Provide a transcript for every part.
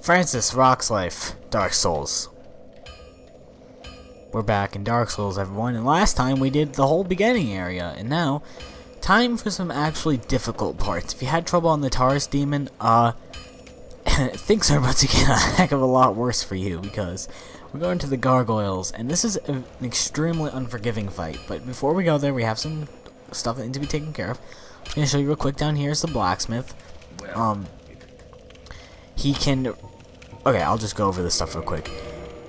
Francis rocks life. Darksouls. We're back in Darksouls, everyone, and last time we did the whole beginning area, and now, time for some actually difficult parts. If you had trouble on the Taurus demon, things are about to get a heck of a lot worse for you, because we're going to the gargoyles, and this is an extremely unforgiving fight. But before we go there, we have some stuff that needs to be taken care of. I'm going to show you real quick. Down here is the blacksmith. He can... Okay, I'll just go over this stuff real quick.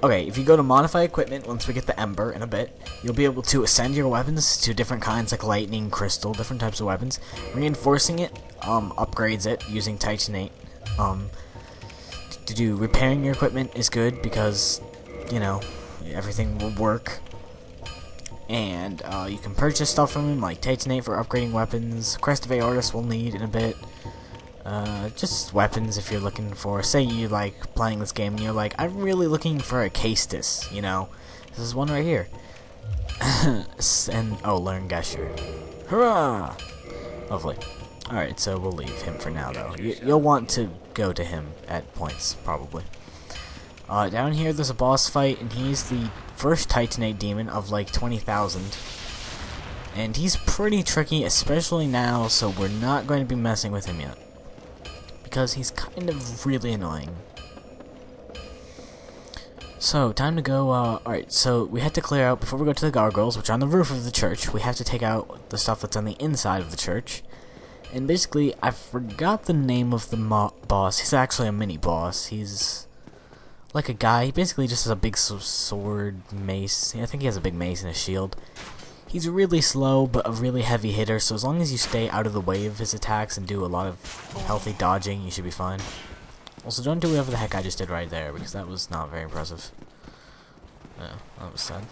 Okay, if you go to modify equipment, once we get the ember in a bit, you'll be able to ascend your weapons to different kinds like lightning, crystal, different types of weapons. Reinforcing it upgrades it using titanate. To do repairing your equipment is good because, you know, everything will work. And you can purchase stuff from him like titanate for upgrading weapons. Crest of Aortus we'll need in a bit. Just weapons if you're looking for, say you like playing this game and you're like, I'm really looking for a Castus, you know. This is one right here. And, oh, learn Gesture. Hurrah! Lovely. Alright, so we'll leave him for now, though. You'll want to go to him at points, probably. Down here there's a boss fight, and he's the first Titanate demon of like 20,000. And he's pretty tricky, especially now, so we're not going to be messing with him yet. Because he's kind of really annoying. So, time to go, alright, so we had to clear out, before we go to the gargoyles, which are on the roof of the church, we have to take out the stuff that's on the inside of the church. And basically, I forgot the name of the boss. He's actually a mini-boss. He's like a guy. He basically just has a big sword, mace. I think he has a big mace and a shield. He's really slow, but a really heavy hitter, so as long as you stay out of the way of his attacks and do a lot of healthy dodging, you should be fine. Also, don't do whatever the heck I just did right there, because that was not very impressive. Yeah, that was sad.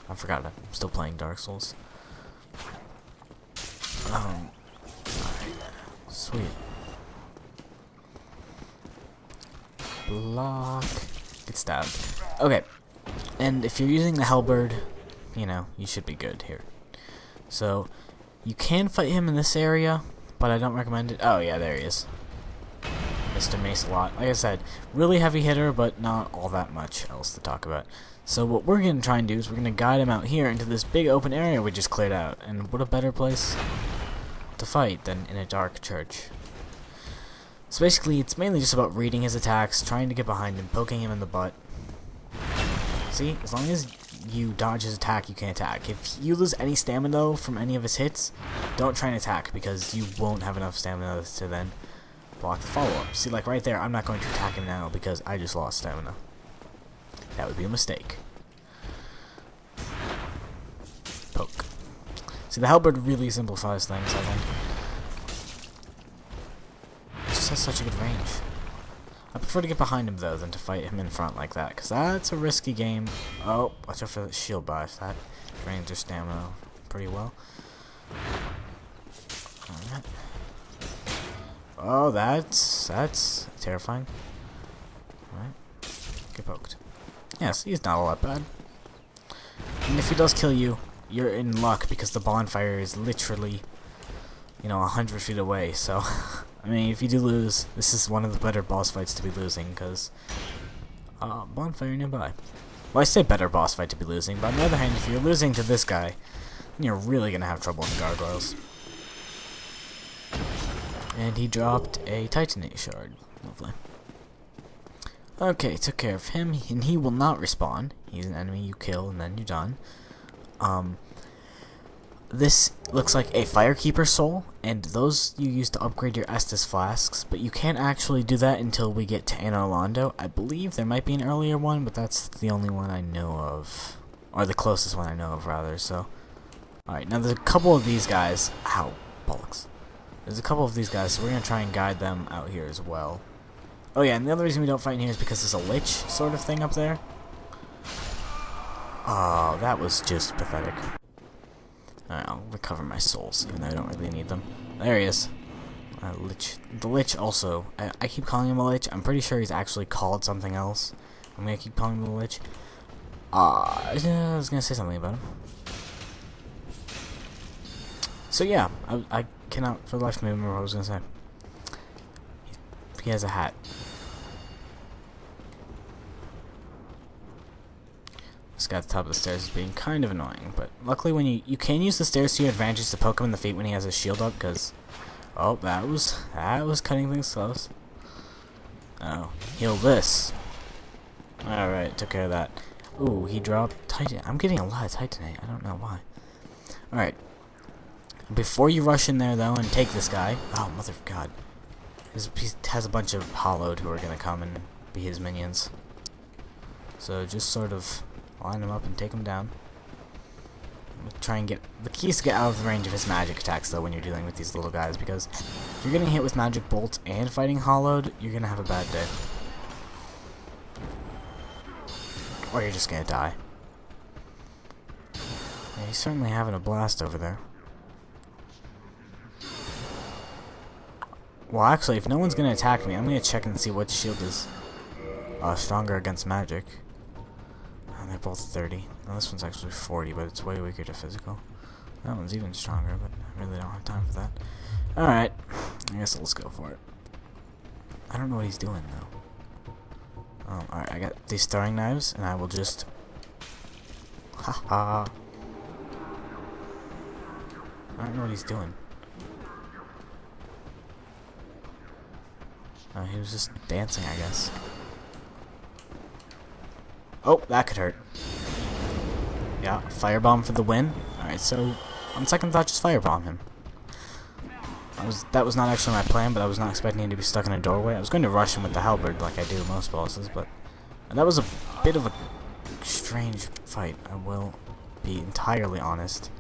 I forgot I'm still playing Dark Souls. Alright. Sweet. Block. Get stabbed. Okay. And if you're using the halberd, you know, you should be good here. So, you can fight him in this area, but I don't recommend it. Oh, yeah, there he is. Mr. Mace-a-Lot. Like I said, really heavy hitter, but not all that much else to talk about. So what we're going to try and do is we're going to guide him out here into this big open area we just cleared out. And what a better place to fight than in a dark church. So basically, it's mainly just about reading his attacks, trying to get behind him, poking him in the butt. See, as long as you dodge his attack, you can attack. If you lose any stamina though from any of his hits, don't try and attack because you won't have enough stamina to then block the follow-up. See, like right there, I'm not going to attack him now because I just lost stamina. That would be a mistake. Poke. See, the halberd really simplifies things, I think. It just has such a good range. I prefer to get behind him, though, than to fight him in front like that, because that's a risky game. Oh, watch out for the shield bash. That drains your stamina pretty well. Alright. Oh, that's terrifying. Alright. Get poked. Yes, he's not all that bad. And if he does kill you, you're in luck, because the bonfire is literally, you know, 100 feet away, so... I mean, if you do lose, this is one of the better boss fights to be losing, because bonfire nearby. Well, I say better boss fight to be losing, but on the other hand, if you're losing to this guy, then you're really going to have trouble in the gargoyles. And he dropped a titanate shard. Lovely. Okay, took care of him, and he will not respawn. He's an enemy you kill, and then you're done. This looks like a Firekeeper soul, and those you use to upgrade your Estus flasks, but you can't actually do that until we get to Anor Londo. I believe there might be an earlier one, but that's the only one I know of. Or the closest one I know of, rather, so... Alright, now there's a couple of these guys... Ow, bollocks. There's a couple of these guys, so we're going to try and guide them out here as well. Oh yeah, and the other reason we don't fight in here is because there's a lich sort of thing up there. Oh, that was just pathetic. Alright, I'll recover my souls, even though I don't really need them. There he is. Lich. The Lich also. I keep calling him a Lich. I'm pretty sure he's actually called something else. I'm gonna keep calling him a Lich. I was gonna say something about him. So yeah, I cannot for the life of me remember what I was gonna say. He has a hat. This guy at the top of the stairs is being kind of annoying, but luckily when you can use the stairs to your advantage to poke him in the feet when he has his shield up, because oh, that was cutting things close. Oh, heal this. Alright, took care of that. Ooh, he dropped Titan. I'm getting a lot of Titanite. I don't know why. Alright. Before you rush in there, though, and take this guy... Oh, mother of God. He has a bunch of hollowed who are going to come and be his minions. So just sort of line him up and take him down. Try and get... The key is to get out of the range of his magic attacks, though, when you're dealing with these little guys, because if you're getting hit with magic bolts and fighting hollowed, you're going to have a bad day. Or you're just gonna die. Yeah, he's certainly having a blast over there. Well, actually, if no one's gonna attack me, I'm gonna check and see what shield is stronger against magic. They're both 30. Now this one's actually 40, but it's way weaker to physical. That one's even stronger, but I really don't have time for that. Alright, I guess let's go for it. I don't know what he's doing, though. Alright, I got these throwing knives, and I will just... Haha. I don't know what he's doing. He was just dancing, I guess. Oh, that could hurt. Yeah, firebomb for the win. Alright, so on second thought, just firebomb him. That was not actually my plan, but I was not expecting him to be stuck in a doorway. I was going to rush him with the halberd like I do most bosses, but that was a bit of a strange fight, I will be entirely honest.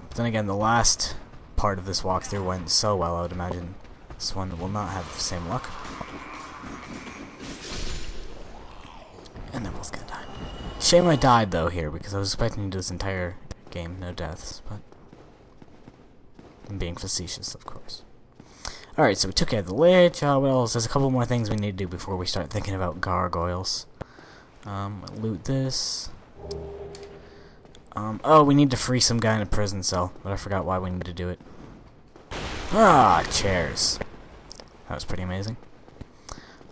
But then again, the last part of this walkthrough went so well, I would imagine this one will not have the same luck. And they're both gonna die. Shame I died, though, here, because I was expecting to do this entire game, no deaths, but... I'm being facetious, of course. Alright, so we took care of the lich. What else? There's a couple more things we need to do before we start thinking about gargoyles. Loot this. Oh, we need to free some guy in a prison cell, but I forgot why we need to do it. Ah, chairs. That was pretty amazing.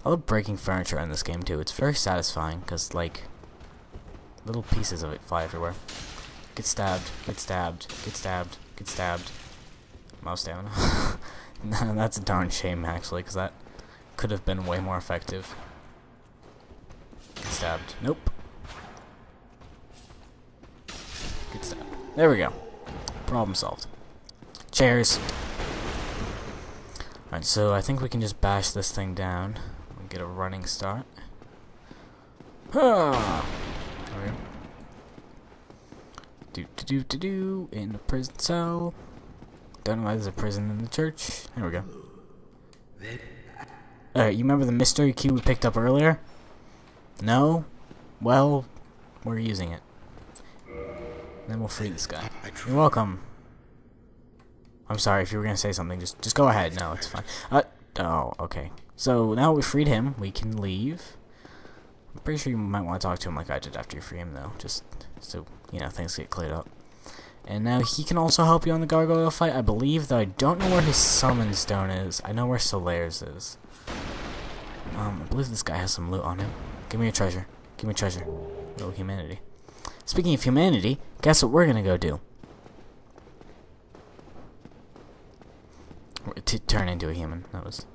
I love breaking furniture in this game, too. It's very satisfying, because, like, little pieces of it fly everywhere. Get stabbed, get stabbed, get stabbed, get stabbed. Mouse stamina. No, that's a darn shame, actually, because that could have been way more effective. Get stabbed. Nope. Get stabbed. There we go. Problem solved. Chairs. Alright, so I think we can just bash this thing down and get a running start. Ah! There we go. Do in a prison cell. Don't know why there's a prison in the church. There we go. Alright, you remember the mystery key we picked up earlier? No? Well, we're using it. Then we'll free this guy. You're welcome. I'm sorry, if you were gonna say something, just go ahead. No, it's fine. Oh, okay. So, now we freed him, we can leave. I'm pretty sure you might want to talk to him like I did after you free him, though. Just so, you know, things get cleared up. And now he can also help you on the gargoyle fight, I believe, though I don't know where his summon stone is. I know where Solaire's is. I believe this guy has some loot on him. Give me a treasure. Give me a treasure. Oh, humanity. Speaking of humanity, guess what we're gonna go do? Turn into a human. That was...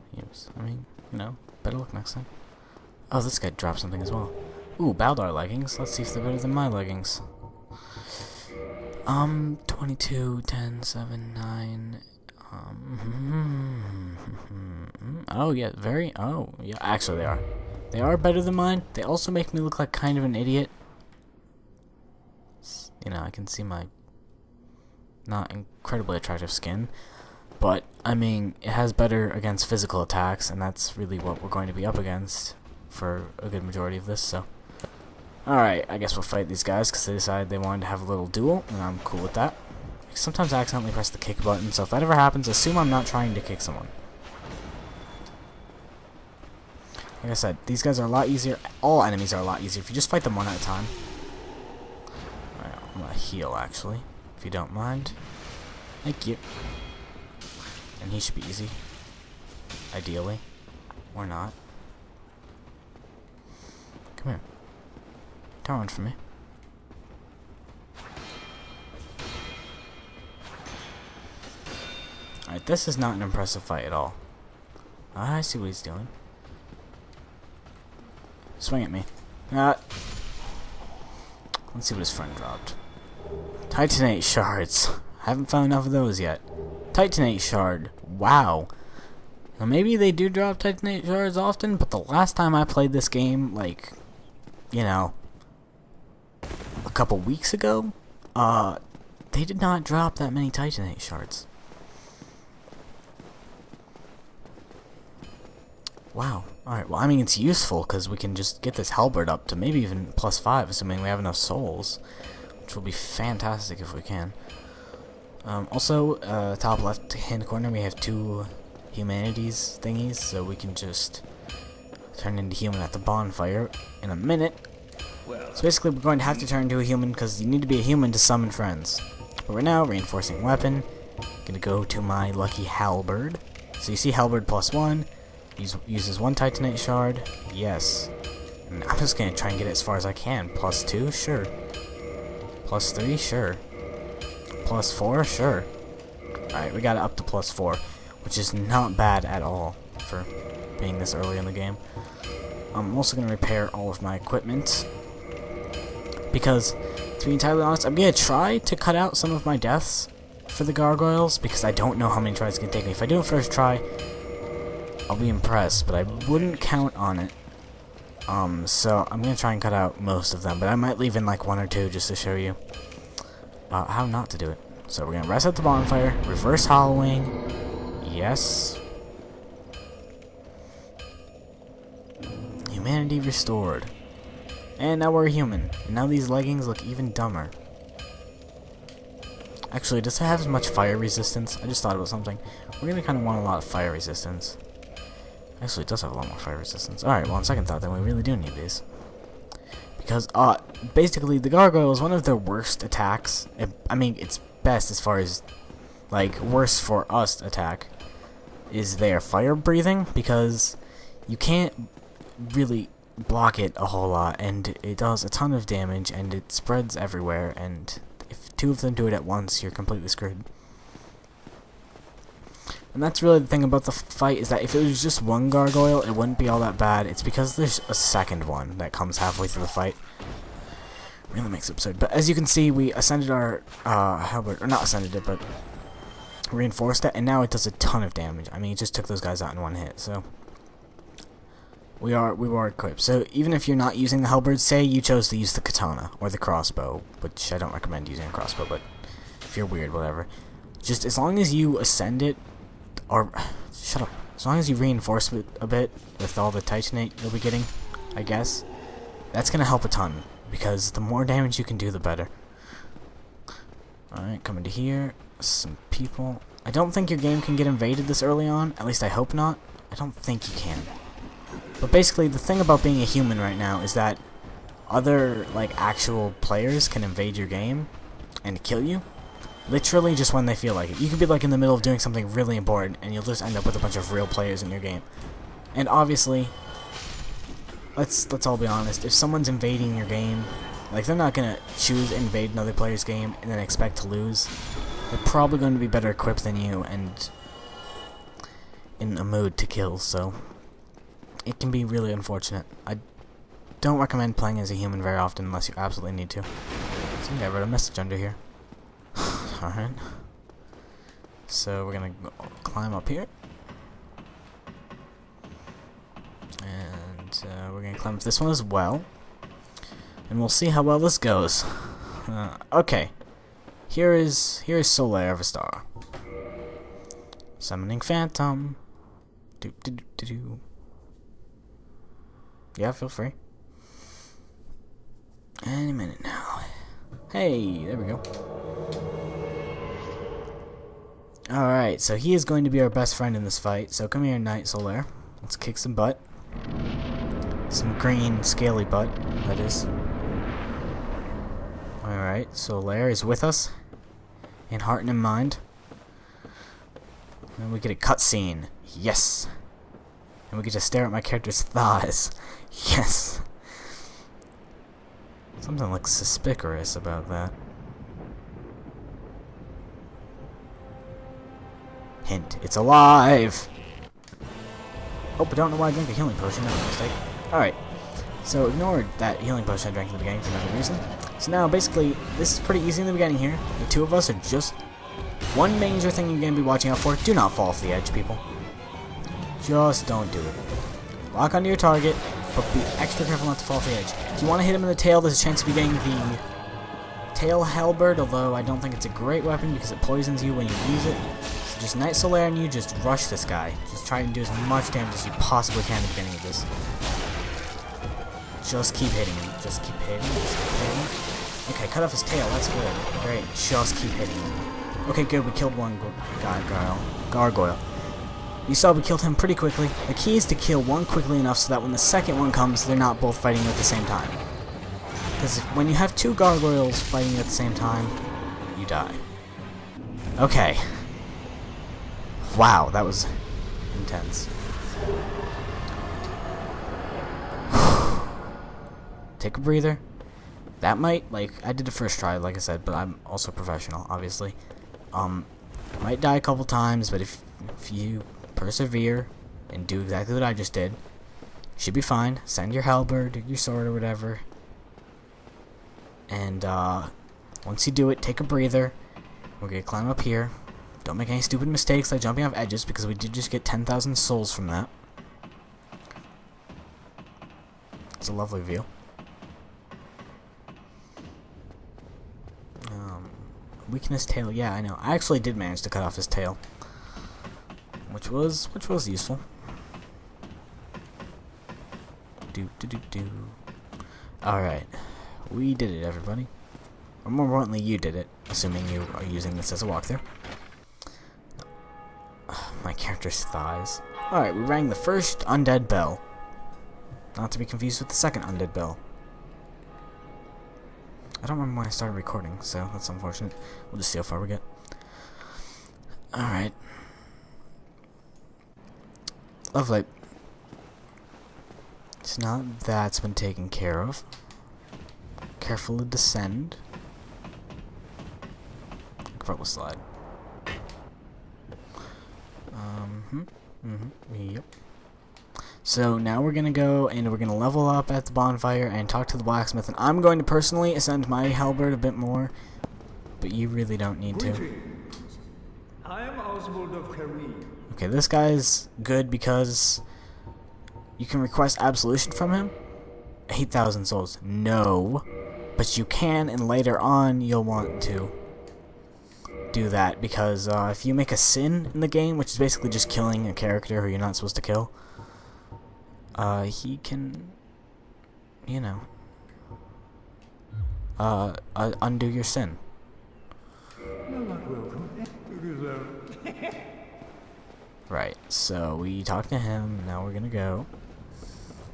I mean, you know, better luck next time. Oh, this guy dropped something as well. Ooh, Baldar leggings. Let's see if they're better than my leggings. 22, 10, 7, 9, oh, yeah, oh, yeah, actually they are. They are better than mine. They also make me look like kind of an idiot. You know, I can see my not incredibly attractive skin, but, I mean, it has better against physical attacks, and that's really what we're going to be up against for a good majority of this, so... Alright, I guess we'll fight these guys because they decided they wanted to have a little duel, and I'm cool with that. Sometimes I accidentally press the kick button, so if that ever happens, assume I'm not trying to kick someone. Like I said, these guys are a lot easier. All enemies are a lot easier if you just fight them one at a time. Alright, I'm gonna heal, actually, if you don't mind. Thank you. And he should be easy. Ideally. Or not. Come here. don't run from me. Alright, this is not an impressive fight at all. I see what he's doing. Swing at me. Let's see what his friend dropped. Titanate shards. I haven't found enough of those yet. Titanate shard. Wow. Now maybe they do drop Titanate shards often, but the last time I played this game, like, you know, a couple weeks ago, they did not drop that many Titanate shards. Wow. Alright, well, I mean, it's useful, because we can just get this halberd up to maybe even +5, assuming we have enough souls, which will be fantastic if we can. Also, top left-hand corner, we have 2 humanities thingies, so we can just turn into human at the bonfire in a minute. So basically, we're going to have to turn into a human, because you need to be a human to summon friends. But right now, reinforcing weapon, gonna go to my lucky halberd. So you see halberd +1, uses 1 Titanate shard, yes. And I'm just gonna try and get it as far as I can. +2, sure. +3, sure. +4, sure. Alright, we got it up to +4, which is not bad at all for being this early in the game. I'm also gonna repair all of my equipment, because, to be entirely honest, I'm gonna try to cut out some of my deaths for the gargoyles, because I don't know how many tries it's gonna take me. If I do it first try, I'll be impressed, but I wouldn't count on it. So I'm gonna try and cut out most of them, but I might leave in like 1 or 2 just to show you how not to do it. So we're gonna rest at the bonfire, reverse hollowing, yes. Humanity restored. And now we're a human. And now these leggings look even dumber. Actually, does it have as much fire resistance? I just thought about something. We're gonna kind of want a lot of fire resistance. Actually, it does have a lot more fire resistance. Alright, well, on second thought, then we really do need these. Because, basically, the gargoyle is one of their worst attacks. I mean, it's best as far as, like, worse for us attack is their fire breathing, because you can't really block it a whole lot, and it does a ton of damage, and it spreads everywhere, and if 2 of them do it at once, you're completely screwed. And that's really the thing about the fight, is that if it was just 1 gargoyle, it wouldn't be all that bad. It's because there's a second one that comes halfway through the fight. Really makes it absurd. But as you can see, we ascended our halberd, or not ascended it, but reinforced it, and now it does a ton of damage. I mean, it just took those guys out in 1 hit, so we were equipped. So even if you're not using the halberd, say you chose to use the katana or the crossbow, which I don't recommend using a crossbow, but if you're weird, whatever. Just as long as you ascend it, or shut up. As long as you reinforce it a bit with all the Titanate you'll be getting, I guess, that's gonna help a ton, because the more damage you can do, the better. Alright, coming to here. Some people. I don't think your game can get invaded this early on. At least I hope not. I don't think you can. But basically, the thing about being a human right now is that other, like, actual players can invade your game and kill you. Literally just when they feel like it. You could be like in the middle of doing something really important and you'll just end up with a bunch of real players in your game. And obviously, let's all be honest, if someone's invading your game, like, they're not gonna choose invade another player's game and then expect to lose. They're probably going to be better equipped than you and in a mood to kill, so it can be really unfortunate. I don't recommend playing as a human very often unless you absolutely need to. So I wrote a message under here. Alright. So we're gonna climb up here. And we're gonna climb up this one as well. And we'll see how well this goes. Okay. Here is Solaire of a Star. Summoning Phantom. Do. Yeah, feel free. Any minute now. Hey, there we go. Alright, so he is going to be our best friend in this fight. So come here, Knight Solaire. Let's kick some butt. Some green, scaly butt, that is. Alright, Solaire is with us. In heart and in mind. And we get a cutscene. Yes! And we get to stare at my character's thighs. Yes! Something looks suspicious about that. Hint, it's alive! Oh, but don't know why I drank a healing potion, that was a mistake. Alright, so ignore that healing potion I drank in the beginning for no reason. So now, basically, this is pretty easy in the beginning here. The two of us are just... One major thing you're going to be watching out for, do not fall off the edge, people. Just don't do it. Lock onto your target, but be extra careful not to fall off the edge. If you want to hit him in the tail, there's a chance of you getting the tail halberd, although I don't think it's a great weapon because it poisons you when you use it. So just Knight Solaire and you just rush this guy. Just try and do as much damage as you possibly can at the beginning of this. Just keep hitting him. Just keep hitting him. Just keep hitting him. Okay, cut off his tail. That's good. Great. Just keep hitting him. Okay, good. We killed one gargoyle. You saw we killed him pretty quickly. The key is to kill one quickly enough so that when the second one comes, they're not both fighting at the same time. Because when you have two gargoyles fighting at the same time, you die. Okay. Wow, that was intense. Take a breather. That might, like, I did the first try, like I said, but I'm also professional, obviously. Might die a couple times, but if you persevere and do exactly what I just did, should be fine. Send your halberd, your sword, or whatever. And, once you do it, take a breather. We're gonna climb up here. Don't make any stupid mistakes like jumping off edges, because we did just get 10,000 souls from that. It's a lovely view. Weakness tail, yeah, I know. I actually did manage to cut off his tail, which was useful. Alright, we did it, everybody. Or more importantly, you did it, assuming you are using this as a walkthrough. My character's thighs. Alright, we rang the first undead bell. Not to be confused with the second undead bell. I don't remember when I started recording, so that's unfortunate. We'll just see how far we get. Alright. Lovely. So now that's been taken care of. Carefully descend. I could probably slide. Yep. So now we're gonna go and we're gonna level up at the bonfire and talk to the blacksmith, and I'm going to personally ascend my halberd a bit more, but you really don't need to. I am Oswald of Harry. Okay, this guy's good because you can request absolution from him. 8,000 souls. No, but you can, and later on you'll want to do that because if you make a sin in the game, which is basically just killing a character who you're not supposed to kill, he can, you know, undo your sin. Right, so we talked to him, now we're gonna go.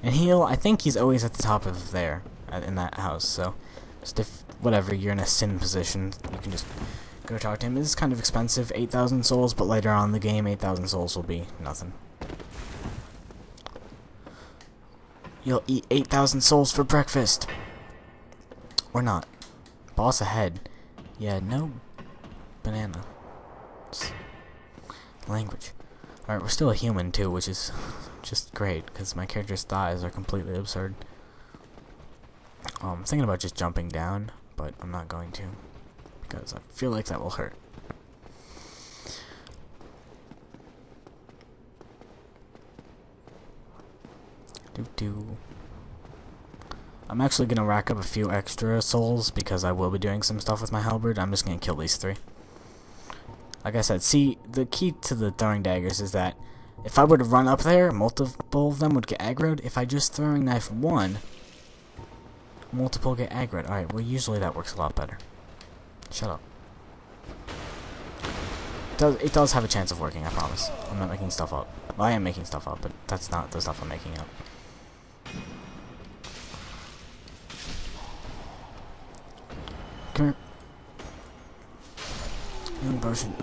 And I think he's always at the top of there, in that house, so just if, whatever, you're in a sin position, you can just go talk to him. This is kind of expensive, 8,000 souls, but later on in the game, 8,000 souls will be nothing. You'll eat 8,000 souls for breakfast. Or not. Boss ahead. Yeah, no banana. Language. Alright, we're still a human too, which is just great, because my character's thighs are completely absurd. I'm thinking about just jumping down, but I'm not going to, because I feel like that will hurt. I'm actually going to rack up a few extra souls because I will be doing some stuff with my halberd. I'm just going to kill these three. Like I said, see, the key to the throwing daggers is that if I were to run up there, multiple of them would get aggroed. If I just throwing knife one, multiple get aggroed. Alright, well usually that works a lot better. Shut up. It does have a chance of working, I promise. I'm not making stuff up. Well, I am making stuff up, but that's not the stuff I'm making up. Come here. Healing potion.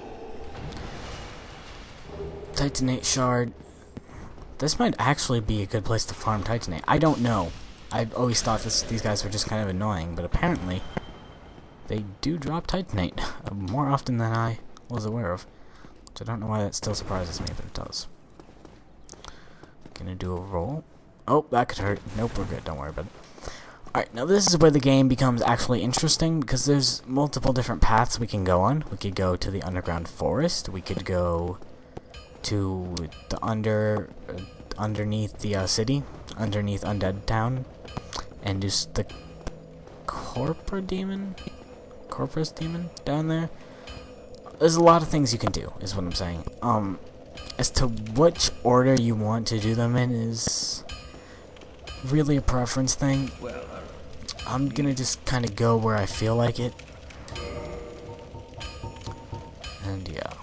Titanate shard. This might actually be a good place to farm Titanate. I don't know. I always thought these guys were just kind of annoying, but apparently they do drop Titanite more often than I was aware of. Which I don't know why that still surprises me, but it does. Gonna do a roll. Oh, that could hurt. Nope, we're good. Don't worry about it. Alright, now this is where the game becomes actually interesting, because there's multiple different paths we can go on. We could go to the underground forest. We could go to the underneath the city, underneath Undead town, and just the Corpus demon down there. There's a lot of things you can do, is what I'm saying. As to which order you want to do them in is really a preference thing. I'm gonna just kind of go where I feel like it. And yeah.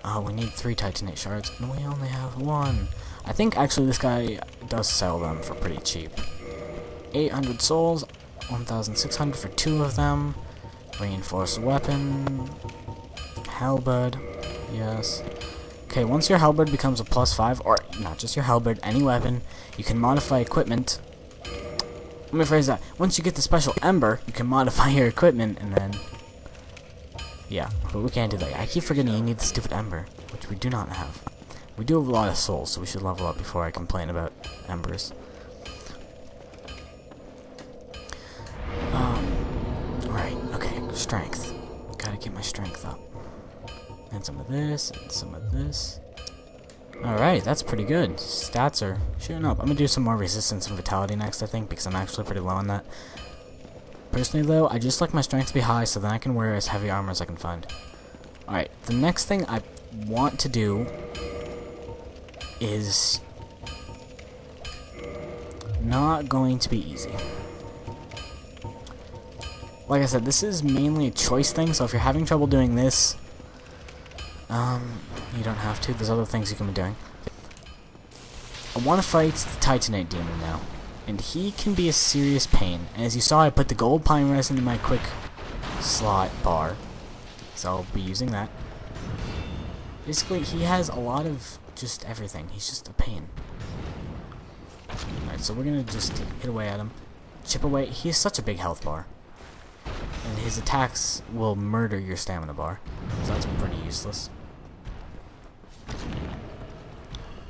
Oh, we need 3 Titanite shards, and we only have 1. I think actually this guy does sell them for pretty cheap. 800 souls, 1,600 for 2 of them. Reinforced weapon. Halberd. Yes. Okay, once your halberd becomes a +5, or not just your halberd, any weapon, you can modify equipment. Let me phrase that. Once you get the special ember, you can modify your equipment, and then... yeah, but we can't do that. I keep forgetting you need the stupid ember, which we do not have. We do have a lot of souls, so we should level up before I complain about embers. Right, okay, strength. Gotta get my strength up. And some of this, and some of this. Alright, that's pretty good. Stats are shooting up. I'm gonna do some more resistance and vitality next, I think, because I'm actually pretty low on that. Personally, though, I just like my strength to be high, so then I can wear as heavy armor as I can find. Alright, the next thing I want to do is not going to be easy. Like I said, this is mainly a choice thing, so if you're having trouble doing this, you don't have to. There's other things you can be doing. I want to fight the Titanite demon now, and he can be a serious pain. And as you saw, I put the gold pine resin in my quick slot bar, so I'll be using that. Basically, he has a lot of just everything. He's just a pain. Alright, so we're gonna just hit away at him. Chip away. He has such a big health bar. And his attacks will murder your stamina bar. So that's pretty useless.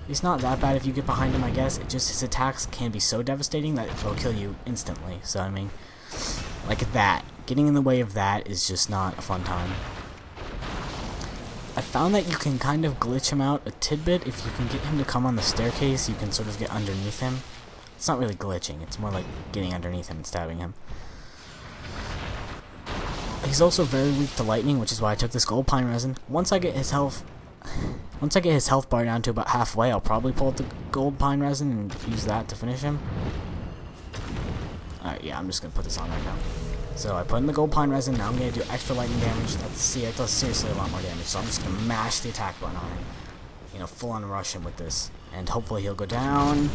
He's not that bad if you get behind him, I guess. It just, his attacks can be so devastating that they'll kill you instantly. So, I mean, like that. Getting in the way of that is just not a fun time. I found that you can kind of glitch him out a tidbit. If you can get him to come on the staircase, you can sort of get underneath him. It's not really glitching. It's more like getting underneath him and stabbing him. He's also very weak to lightning, which is why I took this gold pine resin. Once I get his health bar down to about halfway, I'll probably pull out the gold pine resin and use that to finish him. Alright, yeah, I'm just gonna put this on right now. So I put in the gold pine resin. Now I'm gonna do extra lightning damage. It does seriously a lot more damage. So I'm just gonna mash the attack button on him. You know, full on rush him with this, and hopefully he'll go down.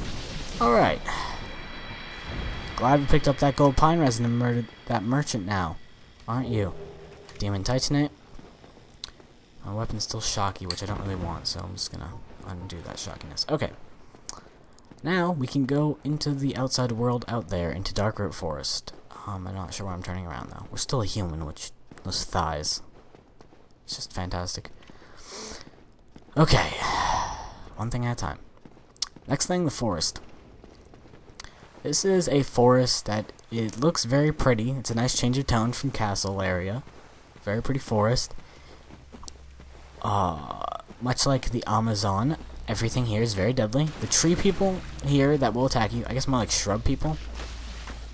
All right. Glad we picked up that gold pine resin and murdered that merchant now. Aren't you? Demon Titanite. My weapon's still shocky, which I don't really want, so I'm just gonna undo that shockiness. Okay. Now we can go into the outside world out there, into Darkroot Forest. I'm not sure why I'm turning around though. We're still a human, which those thighs. It's just fantastic. Okay. One thing at a time. Next thing, the forest. This is a forest that it looks very pretty. It's a nice change of tone from castle area. Very pretty forest. Much like the Amazon, everything here is very deadly. The tree people here that will attack you, I guess more like shrub people,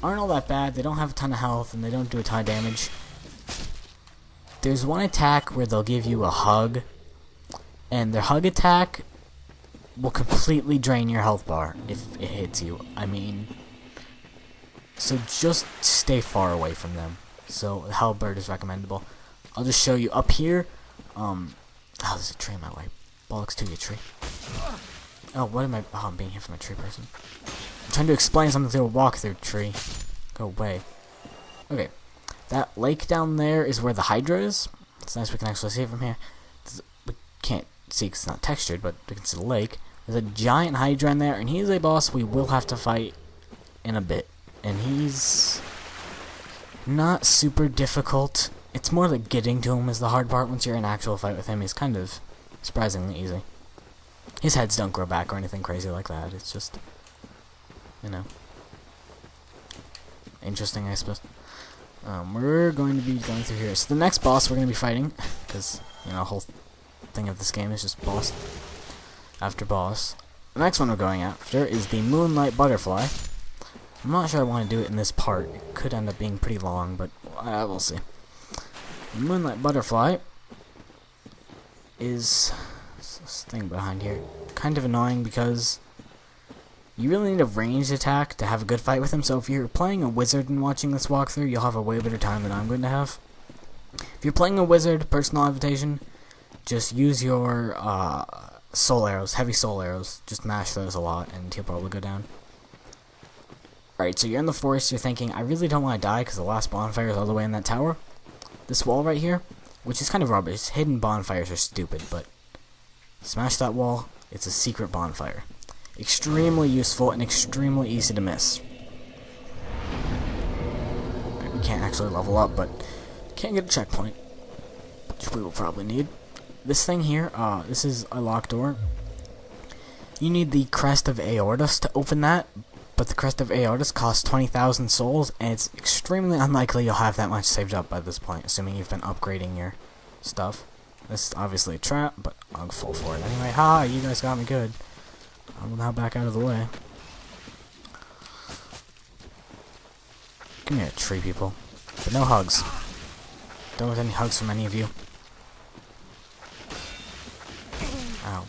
aren't all that bad. They don't have a ton of health and they don't do a ton of damage. There's one attack where they'll give you a hug, and their hug attack will completely drain your health bar if it hits you. I mean, so just stay far away from them. So halberd is recommendable. I'll just show you up here. Oh, there's a tree in my way. Bollocks to you, tree. Oh, what am I? Oh, I'm being hit from a tree person. I'm trying to explain something through a walkthrough tree. Go away. Okay. That lake down there is where the Hydra is. It's nice we can actually see it from here. We can't see because it's not textured, but we can see the lake. There's a giant Hydra in there, and he's a boss we will have to fight in a bit, and he's not super difficult. It's more like getting to him is the hard part. Once you're in actual fight with him, he's kind of surprisingly easy. His heads don't grow back or anything crazy like that. It's just, you know, interesting, I suppose. We're going to be going through here. So the next boss we're going to be fighting, because, you know, the whole thing of this game is just boss after boss. The next one we're going after is the Moonlight Butterfly. I'm not sure I want to do it in this part. It could end up being pretty long, but we'll see. The Moonlight Butterfly is this thing behind here. Kind of annoying because you really need a ranged attack to have a good fight with him. So if you're playing a wizard and watching this walkthrough, you'll have a way better time than I'm going to have. If you're playing a wizard, personal invitation, just use your soul arrows, heavy soul arrows. Just mash those a lot, and he'll probably go down. Alright, so you're in the forest. You're thinking, I really don't want to die because the last bonfire is all the way in that tower. This wall right here, which is kind of rubbish. Hidden bonfires are stupid, but smash that wall. It's a secret bonfire. Extremely useful and extremely easy to miss. We can't actually level up, but can't get a checkpoint, which we will probably need. This thing here, this is a locked door. You need the Crest of Aortus to open that, but the Crest of Aortus costs 20,000 souls, and it's extremely unlikely you'll have that much saved up by this point, assuming you've been upgrading your stuff. This is obviously a trap, but I'll fall for it anyway. Ha! You guys got me good. I will now back out of the way. Give me a tree, people. But no hugs. Don't want any hugs from any of you. Ow.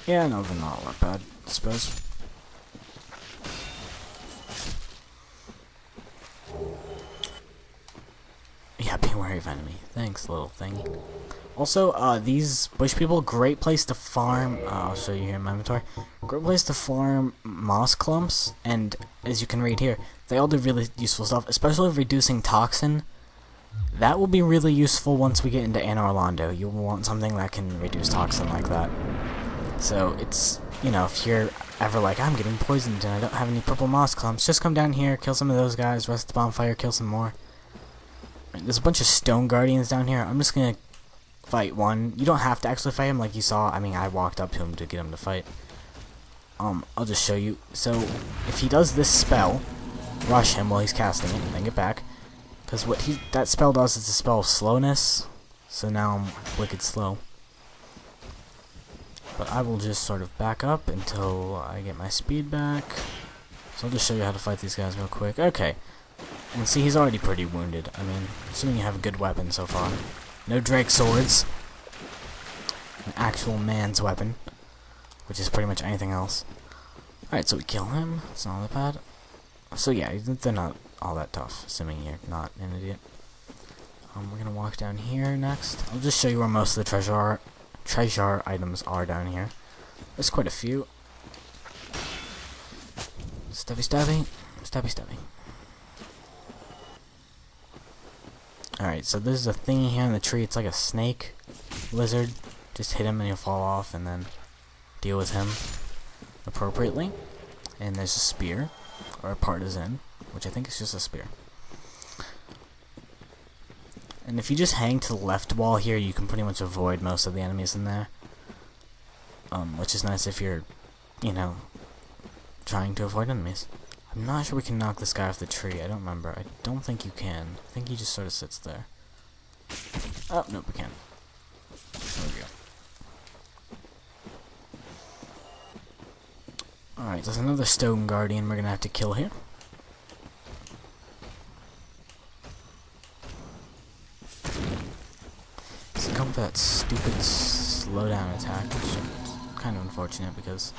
Yeah, no, they're not that bad, I suppose. Yeah, be wary of enemy. Thanks, little thing. Also, these bush people, great place to farm. I'll show you here in my inventory. Great place to farm moss clumps, and as you can read here, they all do really useful stuff, especially reducing toxin. That will be really useful once we get into Anne Orlando. You'll want something that can reduce toxin like that. So it's, you know, if you're ever like, I'm getting poisoned and I don't have any purple moss clumps, just come down here, kill some of those guys, rest the bonfire, kill some more. There's a bunch of stone guardians down here. I'm just gonna fight one. You don't have to actually fight him like you saw. I mean, I walked up to him to get him to fight. I'll just show you. So, if he does this spell, rush him while he's casting it, and then get back. Because what that spell does is a spell of slowness. So now I'm wicked slow. But I will just sort of back up until I get my speed back. So I'll just show you how to fight these guys real quick. Okay. And see, he's already pretty wounded. I mean, assuming you have a good weapon so far. No Drake swords. An actual man's weapon. Which is pretty much anything else. Alright, so we kill him. It's not that bad. So yeah, they're not all that tough, assuming you're not an idiot. We're gonna walk down here next. I'll just show you where most of the treasure items are down here. There's quite a few. Stabby stabby. Stabby stabby. Alright, so there's a thingy here in the tree. It's like a snake lizard. Just hit him and he'll fall off and then deal with him appropriately. And there's a spear, or a partisan, which I think is just a spear. And if you just hang to the left wall here, you can pretty much avoid most of the enemies in there. Which is nice if you're, you know, trying to avoid enemies. I'm not sure we can knock this guy off the tree. I don't remember. I don't think you can. I think he just sort of sits there. Oh, nope, we can. There we go. Alright, there's another stone guardian we're gonna have to kill here. It's come with that stupid slowdown attack, which is kind of unfortunate because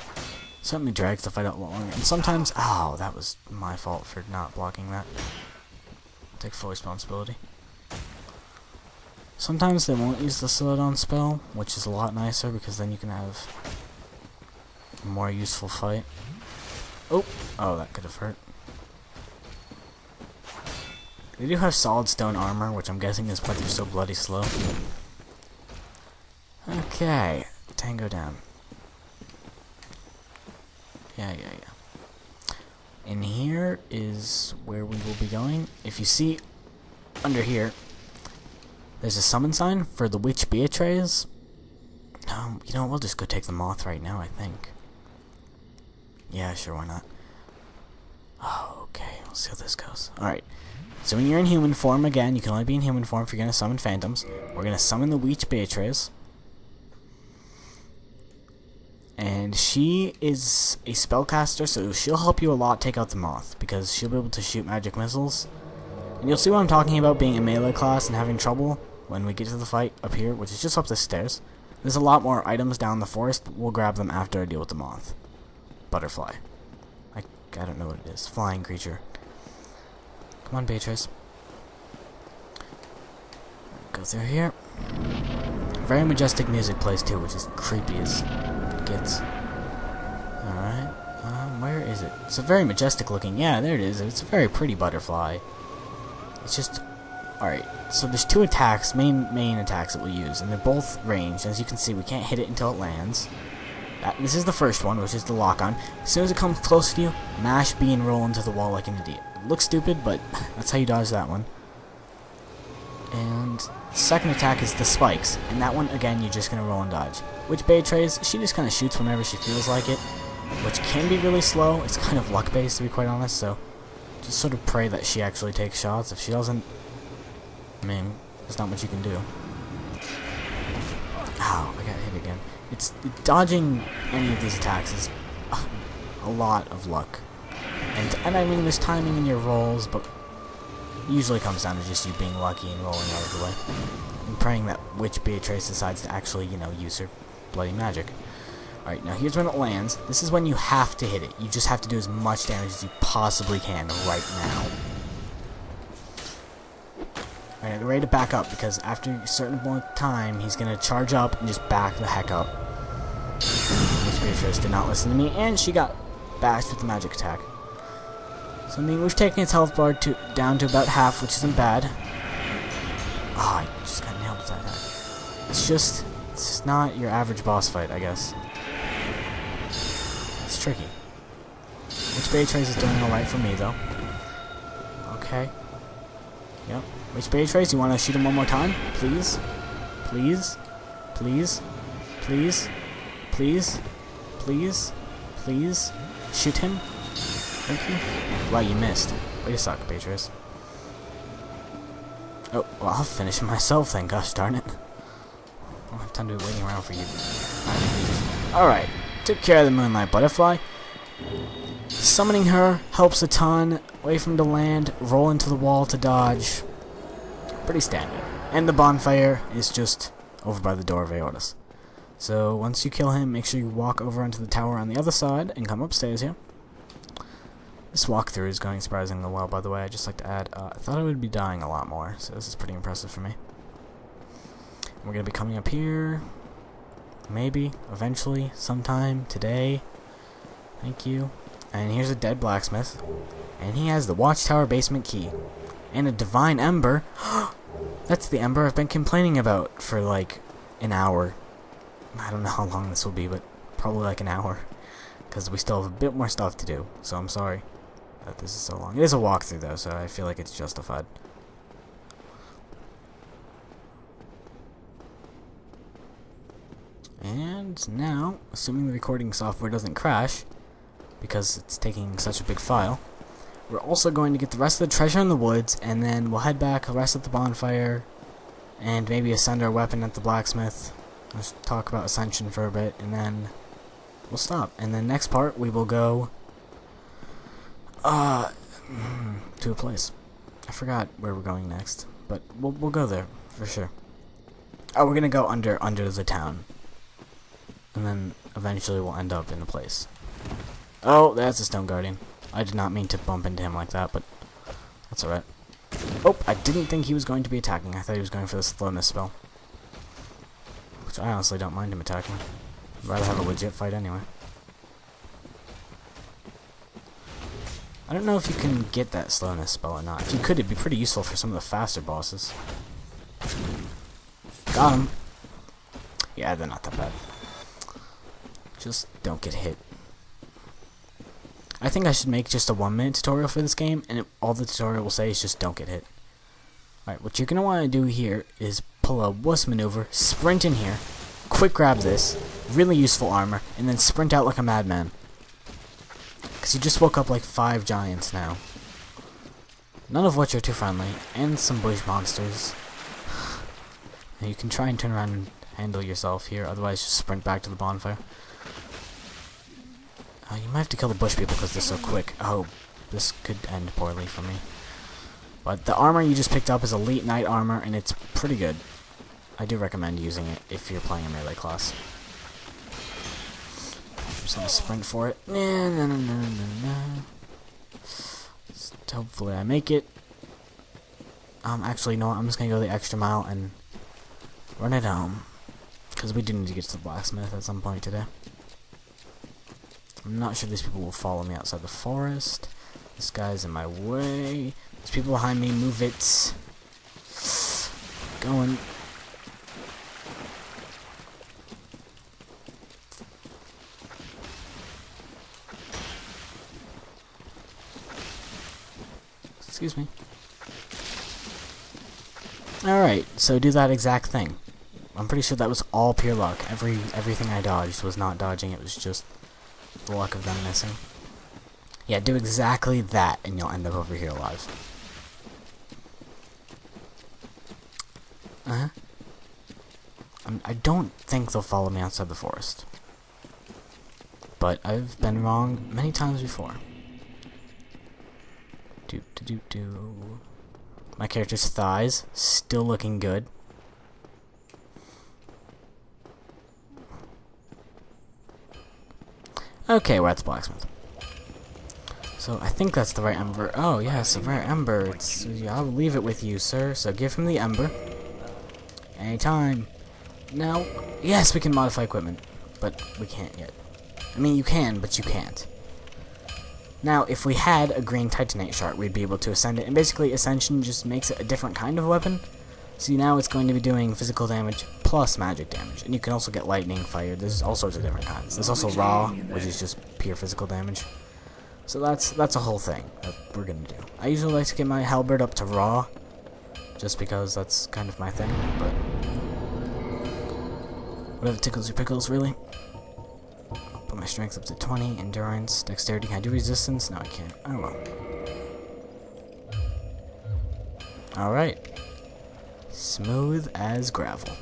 it certainly drags the fight out longer. And sometimes, oh, that was my fault for not blocking that. I'll take full responsibility. Sometimes they won't use the slowdown spell, which is a lot nicer because then you can have a more useful fight. Oh, that could have hurt. They do have solid stone armor, which I'm guessing is why they're so bloody slow. Okay, Tango down. Yeah. And here is where we will be going. If you see under here, there's a summon sign for the witch Beatrice. You know what, we'll just go take the moth right now, I think. Yeah, sure, why not? Oh, okay, we'll see how this goes. Alright, so when you're in human form, again, you can only be in human form if you're going to summon phantoms. We're going to summon the witch Beatrice. And she is a spellcaster, so she'll help you a lot take out the moth, because she'll be able to shoot magic missiles. And you'll see what I'm talking about being a melee class and having trouble when we get to the fight up here, which is just up the stairs. There's a lot more items down the forest, but we'll grab them after I deal with the moth. Butterfly. I don't know what it is. Flying creature. Come on, Beatrice. Go through here. Very majestic music plays too, which is creepy as it gets. Alright. Where is it? It's a very majestic looking. Yeah, there it is. It's a very pretty butterfly. It's just... Alright, so there's two attacks, main attacks that we'll use, and they're both ranged. As you can see, we can't hit it until it lands. This is the first one, which is the lock-on. As soon as it comes close to you, mash B and roll into the wall like an idiot. It looks stupid, but that's how you dodge that one. And the second attack is the spikes, and that one, again, you're just going to roll and dodge. Which Beatrice, she just kind of shoots whenever she feels like it, which can be really slow. It's kind of luck-based, to be quite honest, so just sort of pray that she actually takes shots. If she doesn't, I mean, there's not much you can do. Ow, I got hit again. It's dodging any of these attacks is a lot of luck. And I mean, there's timing in your rolls, but usually comes down to just you being lucky and rolling out of the way. And praying that witch Beatrice decides to actually, you know, use her bloody magic. Alright, now here's when it lands. This is when you have to hit it. You just have to do as much damage as you possibly can right now. Alright, get ready to back up, because after a certain amount of time, he's going to charge up and just back the heck up. Witch Beatrice did not listen to me, and she got bashed with the magic attack. So, I mean, we've taken its health bar down to about half, which isn't bad. Oh, I just got nailed with that attack. It's just not your average boss fight, I guess. It's tricky. Witch Beatrice is doing alright for me, though. Okay. Yep. Witch Beatrice, you want to shoot him one more time? Please? Please? Please? Please? Please? Please? Please? Shoot him? Thank you. Wow, you missed. Way to suck, Beatrice. Oh, well, I'll finish it myself then, gosh darn it. I don't have time to be waiting around for you. Alright, took care of the Moonlight Butterfly. Summoning her helps a ton. Wait for him to land, roll into the wall to dodge. Pretty standard. And the bonfire is just over by the door of Aortus. So once you kill him, make sure you walk over onto the tower on the other side and come upstairs here. This walkthrough is going surprisingly well, by the way. I'd just like to add, I thought I would be dying a lot more, so this is pretty impressive for me. We're going to be coming up here, maybe, eventually, sometime, today. Thank you. And here's a dead blacksmith, and he has the watchtower basement key, and a divine ember. That's the ember I've been complaining about for like an hour. I don't know how long this will be, but probably like an hour, because we still have a bit more stuff to do, so I'm sorry that this is so long. It is a walkthrough though, so I feel like it's justified. And now, assuming the recording software doesn't crash, because it's taking such a big file, we're also going to get the rest of the treasure in the woods, and then we'll head back, rest at the bonfire, and maybe ascend our weapon at the blacksmith. Let's talk about ascension for a bit, and then we'll stop. And then next part, we will go to a place. I forgot where we're going next, but we'll go there for sure. Oh, we're gonna go under the town, and then eventually we'll end up in a place. Oh, that's a stone guardian. I did not mean to bump into him like that, but that's alright. Oh, I didn't think he was going to be attacking. I thought he was going for the slowness spell, which I honestly don't mind him attacking. I'd rather have a legit fight anyway. I don't know if you can get that slowness spell or not. If you could, it'd be pretty useful for some of the faster bosses. Got him. Yeah, they're not that bad. Just don't get hit. I think I should make just a 1-minute tutorial for this game, and all the tutorial will say is just don't get hit. Alright, what you're going to want to do here is pull a wuss maneuver, sprint in here, quick grab this, really useful armor, and then sprint out like a madman. Because you just woke up like 5 giants now. None of which are too friendly, and some bush monsters. And you can try and turn around and handle yourself here, otherwise just sprint back to the bonfire. You might have to kill the bush people because they're so quick. Oh, this could end poorly for me. But the armor you just picked up is Elite Knight armor, and it's pretty good. I do recommend using it if you're playing a melee class. I'm just gonna sprint for it. Hopefully I make it. Actually, no, I'm just gonna go the extra mile and run it home. Because we do need to get to the blacksmith at some point today. I'm not sure these people will follow me outside the forest. This guy's in my way. There's people behind me. Move it. Going. Excuse me. Alright, so do that exact thing. I'm pretty sure that was all pure luck. Everything I dodged was not dodging, it was just the luck of them missing. Yeah, do exactly that, and you'll end up over here alive. I don't think they'll follow me outside the forest. But I've been wrong many times before. My character's thighs, still looking good. Okay, we're at the blacksmith. So I think that's the right ember. Oh yes, the right ember. I'll leave it with you, sir. So give him the ember. Anytime. Now, yes, we can modify equipment, but we can't yet. I mean, you can, but you can't. Now, if we had a green titanite shard, we'd be able to ascend it, and basically Ascension just makes it a different kind of weapon. See, now it's going to be doing physical damage plus magic damage, and you can also get lightning fired. There's all sorts of different kinds. There's also raw, which is just pure physical damage. So that's a whole thing that we're gonna do. I usually like to get my halberd up to raw, just because that's kind of my thing, but whatever tickles your pickles, really. I'll put my strength up to 20, endurance, dexterity. Can I do resistance? No, I can't. Oh well. Alright. Smooth as gravel.